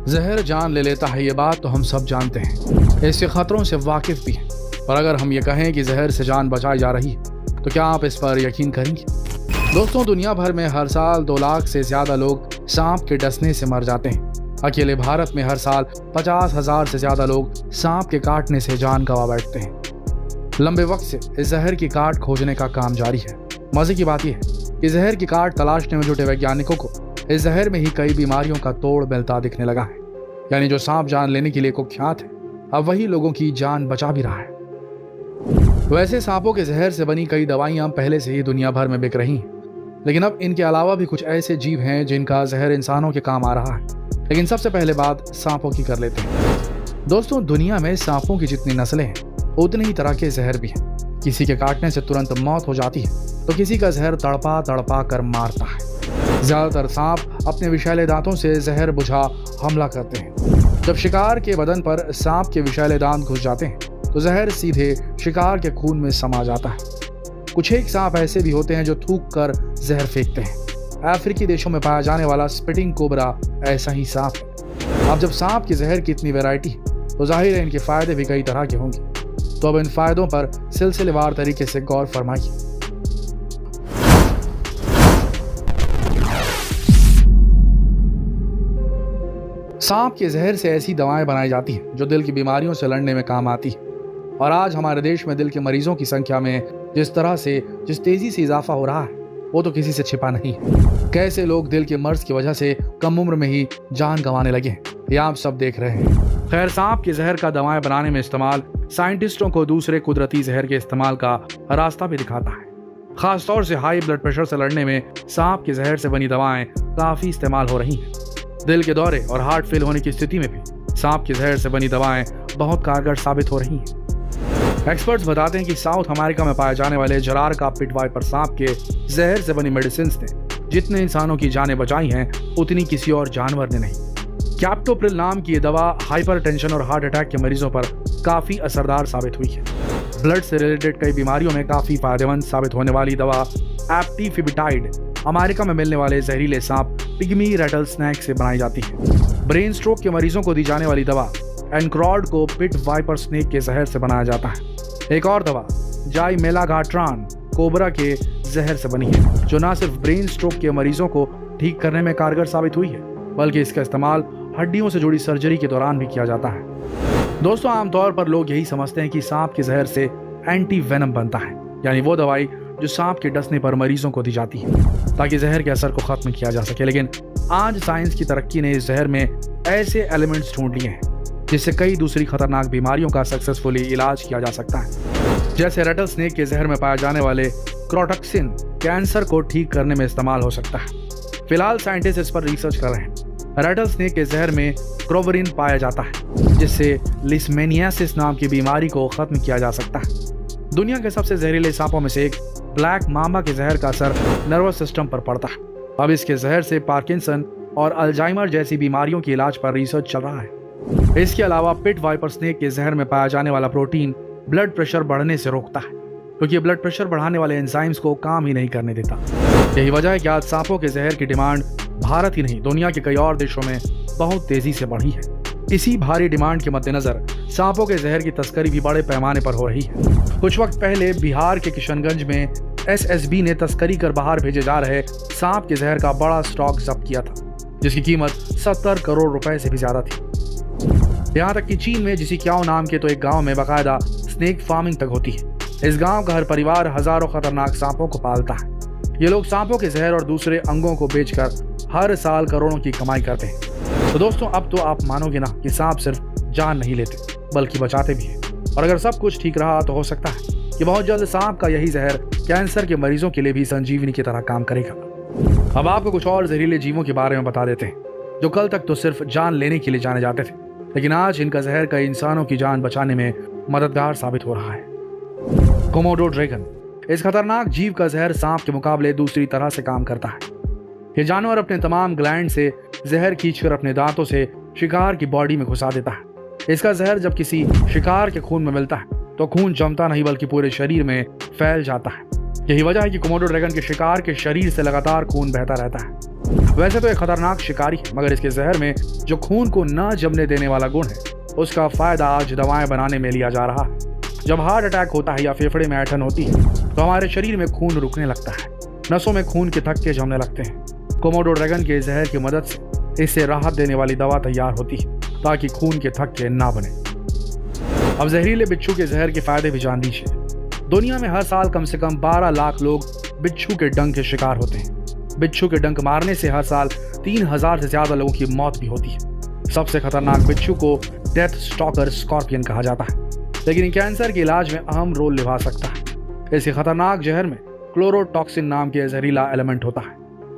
जहर जान ले लेता है, ये बात तो हम सब जानते हैं, इसके खतरों से वाकिफ भी हैं। और अगर हम ये कहें कि जहर से जान बचाई जा रही है, तो क्या आप इस पर यकीन करेंगे? दोस्तों, दुनिया भर में हर साल 2 लाख से ज्यादा लोग सांप के डसने से मर जाते हैं। अकेले भारत में हर साल 50,000 से ज्यादा लोग सांप के काटने से जान गंवा बैठते हैं। लंबे वक्त से इस जहर की काट खोजने का काम जारी है। मजे की बात यह है कि जहर की काट तलाशने में जुटे वैज्ञानिकों को इस जहर में ही कई बीमारियों का तोड़ मिलता दिखने लगा है। यानी जो सांप जान लेने के लिए कुख्यात है, अब वही लोगों की जान बचा भी रहा है। वैसे सांपों के जहर से बनी कई दवाइयां पहले से ही दुनिया भर में बिक रही हैं, लेकिन अब इनके अलावा भी कुछ ऐसे जीव हैं जिनका जहर इंसानों के काम आ रहा है। लेकिन सबसे पहले बात सांपों की कर लेते हैं। दोस्तों, दुनिया में सांपों की जितनी नस्लें हैं, उतनी ही तरह के जहर भी हैं। किसी के काटने से तुरंत मौत हो जाती है, तो किसी का जहर तड़पा तड़पा कर मारता है। ज्यादातर सांप अपने विषैले दांतों से जहर बुझा हमला करते हैं। जब शिकार के बदन पर सांप के विषैले दांत घुस जाते हैं, तो जहर सीधे शिकार के खून में समा जाता है। कुछ एक सांप ऐसे भी होते हैं जो थूक कर जहर फेंकते हैं। अफ्रीकी देशों में पाया जाने वाला स्पिटिंग कोबरा ऐसा ही सांप है। अब जब सांप की जहर की इतनी वैरायटी है, तो जाहिर है इनके फायदे भी कई तरह के होंगे। तो अब इन फायदों पर सिलसिलेवार तरीके से गौर फरमाइए। सांप के जहर से ऐसी दवाएं बनाई जाती हैं जो दिल की बीमारियों से लड़ने में काम आती है। और आज हमारे देश में दिल के मरीजों की संख्या में जिस तेजी से इजाफा हो रहा है, वो तो किसी से छिपा नहीं है। कैसे लोग दिल के मर्ज की वजह से कम उम्र में ही जान गंवाने लगे हैं, ये आप सब देख रहे हैं। खैर, सांप के जहर का दवाएं बनाने में इस्तेमाल साइंटिस्टों को दूसरे कुदरती जहर के इस्तेमाल का रास्ता भी दिखाता है। खासतौर से हाई ब्लड प्रेशर से लड़ने में सांप के जहर से बनी दवाएं काफी इस्तेमाल हो रही हैं। दिल के दौरे और हार्ट फेल होने की स्थिति में भी सांप के जहर से बनी दवाएं बहुत कारगर साबित हो रही हैं। एक्सपर्ट्स बताते हैं कि साउथ अमेरिका में पाए जाने वाले जरारका पिट वाइपर सांप के जहर से बनी मेडिसिन ने जितने इंसानों की जानें बचाई हैं, उतनी किसी और जानवर ने नहीं। कैप्टोप्रिल नाम की ये दवा हाइपरटेंशन और हार्ट अटैक के मरीजों पर काफी असरदार साबित हुई है। ब्लड से रिलेटेड कई बीमारियों में काफी फायदेमंद साबित होने वाली दवा एप्टीफिबिटाइड अमेरिका में मिलने वाले जहरीले सांप पिग्मी रैटल स्नैक से बनाई जाती है। ब्रेन स्ट्रोक के मरीजों को दी जाने वाली दवा एनक्रॉड को पिट वाइपर स्नेक के जहर से बनाया जाता है। एक और दवा जाइमेलागाट्रान कोबरा के जहर से बनी है, जो न सिर्फ ब्रेन स्ट्रोक के मरीजों को ठीक करने में कारगर साबित हुई है, बल्कि इसका इस्तेमाल हड्डियों से जुड़ी सर्जरी के दौरान भी किया जाता है। दोस्तों, आमतौर पर लोग यही समझते हैं कि सांप के जहर से एंटी वेनम बनता है, यानी वो दवाई जो सांप के डसने पर मरीजों को दी जाती है ताकि जहर के असर को खत्म किया जा सके। लेकिन आज साइंस की तरक्की ने इस जहर में ऐसे एलिमेंट्स ढूंढ लिए हैं जिससे कई दूसरी खतरनाक बीमारियों का सक्सेसफुली इलाज किया जा सकता है। जैसे रेटल स्नेक के जहर में पाए जाने वाले क्रोटॉक्सिन कैंसर को ठीक करने में इस्तेमाल हो सकता है। फिलहाल साइंटिस्ट इस पर रिसर्च कर रहे हैं। रेटल स्नेक के जहर में क्रोवरिन पाया जाता है, जिससे लिस्मेनियासिस नाम की बीमारी को खत्म किया जा सकता है। दुनिया के सबसे जहरीले सांपों में से एक ब्लैक मामा के जहर का असर नर्वस सिस्टम पर पड़ता है। अब इसके जहर से पार्किंसन और अल्जाइमर जैसी बीमारियों के इलाज पर रिसर्च चल रहा है। इसके अलावा पिट वाइपर स्नेक के जहर में पाया जाने वाला प्रोटीन ब्लड प्रेशर बढ़ने से रोकता है, क्योंकि ब्लड प्रेशर बढ़ाने वाले एंजाइम्स को काम ही नहीं करने देता। यही वजह है कि आज सांपों के जहर की डिमांड भारत ही नहीं, दुनिया के कई और देशों में बहुत तेजी से बढ़ी है। इसी भारी डिमांड के मद्देनजर सांपों के जहर की तस्करी भी बड़े पैमाने पर हो रही है। कुछ वक्त पहले बिहार के किशनगंज में एसएसबी ने तस्करी कर बाहर भेजे जा रहे सांप के जहर का बड़ा स्टॉक जब्त किया था, जिसकी कीमत 70 करोड़ रुपए से भी ज्यादा थी। यहाँ तक कि चीन में जिसिक्याओ नाम के तो एक गांव में बाकायदा स्नेक फार्मिंग तक होती है। इस गांव का हर परिवार हजारों खतरनाक सांपों को पालता है। ये लोग सांपों के जहर और दूसरे अंगों को बेचकर हर साल करोड़ों की कमाई करते हैं। तो दोस्तों, अब तो आप मानोगे ना कि सांप सिर्फ जान नहीं लेते बल्कि बचाते भी हैं। और अगर सब कुछ ठीक रहा तो हो सकता है कि बहुत जल्द सांप का यही जहर कैंसर के मरीजों के लिए भी संजीवनी की तरह काम करेगा। अब आपको कुछ और जहरीले जीवों के बारे में बता देते हैं, जो कल तक तो सिर्फ जान लेने के लिए जाने जाते थे, लेकिन आज इनका जहर कई इंसानों की जान बचाने में मददगार साबित हो रहा है। Komodo dragon. इस खतरनाक जीव का जहर सांप के मुकाबले दूसरी तरह से काम करता है। ये जानवर अपने तमाम ग्लैंड से जहर खींचकर अपने दांतों से शिकार की बॉडी में घुसा देता है। इसका जहर जब किसी शिकार के खून में मिलता है तो खून जमता नहीं बल्कि पूरे शरीर में फैल जाता है। यही वजह है कि कोमोडो ड्रैगन के शिकार के शरीर से लगातार खून बहता रहता है। वैसे तो एक खतरनाक शिकारी है, मगर इसके जहर में जो खून को न जमने देने वाला गुण है, उसका फायदा आज दवाएं बनाने में लिया जा रहा है। जब हार्ट अटैक होता है या फेफड़े में ऐंठन होती है तो हमारे शरीर में खून रुकने लगता है, नसों में खून के थक्के जमने लगते हैं। कोमोडो ड्रैगन के जहर की मदद से इससे राहत देने वाली दवा तैयार होती है ताकि खून के थक्के ना बने। अब जहरीले बिच्छू के जहर के फायदे भी जान लीजिए। दुनिया में हर साल कम से कम 12 लाख लोग बिच्छू के डंक के शिकार होते हैं। बिच्छू के डंक मारने से हर साल 3000 से ज्यादा लोगों की मौत भी होती है। सबसे खतरनाक बिच्छू को डेथ स्टॉकर स्कॉर्पियन कहा जाता है, लेकिन कैंसर के इलाज में अहम रोल निभा सकता है। इसके खतरनाक जहर में क्लोरोटॉक्सिन नाम के जहरीला एलिमेंट होता है,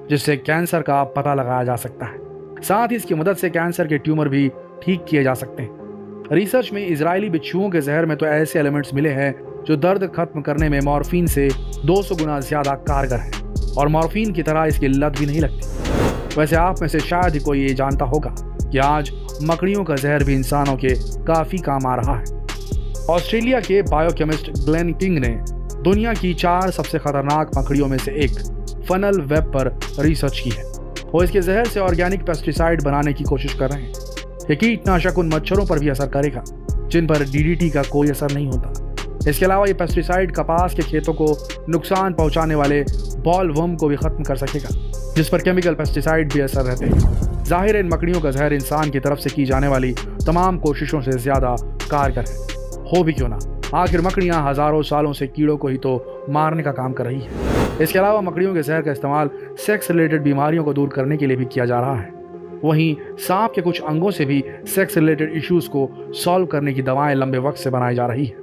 जिससे कैंसर का पता लगाया जा सकता है। साथ ही इसकी मदद से कैंसर के ट्यूमर भी ठीक किए जा सकते हैं। रिसर्च में इजरायली बिच्छुओं के जहर में तो ऐसे एलिमेंट्स मिले हैं जो दर्द खत्म करने में मॉर्फिन से 200 गुना ज्यादा कारगर है, और मॉर्फिन की तरह इसकी लत भी नहीं लगती। वैसे आप में से शायद ही कोई ये जानता होगा कि आज मकड़ियों का जहर भी इंसानों के काफी काम आ रहा है। ऑस्ट्रेलिया के बायोकेमिस्ट ग्लेन किंग ने दुनिया की 4 सबसे खतरनाक मकड़ियों में से एक फनल वेब पर रिसर्च की है। वो इसके जहर से ऑर्गेनिक पेस्टिसाइड बनाने की कोशिश कर रहे हैं। ये कीटनाशक उन मच्छरों पर भी असर करेगा जिन पर डीडीटी का कोई असर नहीं होता। इसके अलावा ये पेस्टिसाइड कपास के खेतों को नुकसान पहुंचाने वाले बॉलवर्म को भी खत्म कर सकेगा, जिस पर केमिकल पेस्टिसाइड भी असर रहते हैं। जाहिर है इन मकड़ियों का जहर इंसान की तरफ से की जाने वाली तमाम कोशिशों से ज्यादा कारगर है। हो भी क्यों ना, आखिर मकड़ियां हजारों सालों से कीड़ों को ही तो मारने का काम कर रही है। इसके अलावा मकड़ियों के जहर का इस्तेमाल सेक्स रिलेटेड बीमारियों को दूर करने के लिए भी किया जा रहा है। वहीं सांप के कुछ अंगों से भी सेक्स रिलेटेड इश्यूज को सॉल्व करने की दवाएं लंबे वक्त से बनाई जा रही है।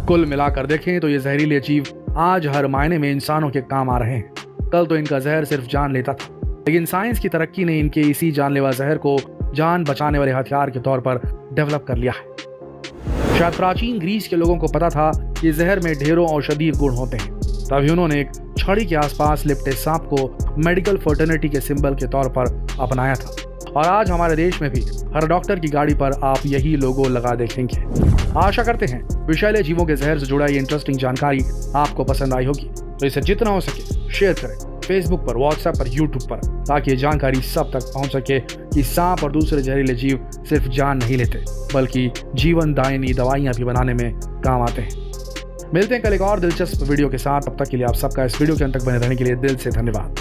कुल मिलाकर देखें तो ये जहरीले जीव आज हर मायने में इंसानों के काम आ रहे हैं। कल तो इनका जहर सिर्फ जान लेता था, लेकिन साइंस की तरक्की ने इनके इसी जानलेवा जहर को जान बचाने वाले हथियार के तौर पर डेवलप कर लिया है। शायद प्राचीन ग्रीस के लोगों को पता था कि जहर में ढेरों औषधीय गुण होते हैं, तभी उन्होंने एक छड़ी के आसपास लिपटे सांप को मेडिकल फर्टर्निटी के सिंबल के तौर पर अपनाया था। और आज हमारे देश में भी हर डॉक्टर की गाड़ी पर आप यही लोगो लगा देखेंगे। आशा करते हैं विषैले जीवों के जहर से जुड़ा ये इंटरेस्टिंग जानकारी आपको पसंद आई होगी, तो इसे जितना हो सके शेयर करें फेसबुक पर, व्हाट्सएप पर, यूट्यूब पर, ताकि ये जानकारी सब तक पहुंच सके कि सांप और दूसरे जहरीले जीव सिर्फ जान नहीं लेते बल्कि जीवन दायिनी दवाइयां भी बनाने में काम आते हैं। मिलते हैं कल एक और दिलचस्प वीडियो के साथ। तब तक के लिए आप सबका इस वीडियो के अंत तक बने रहने के लिए दिल से धन्यवाद।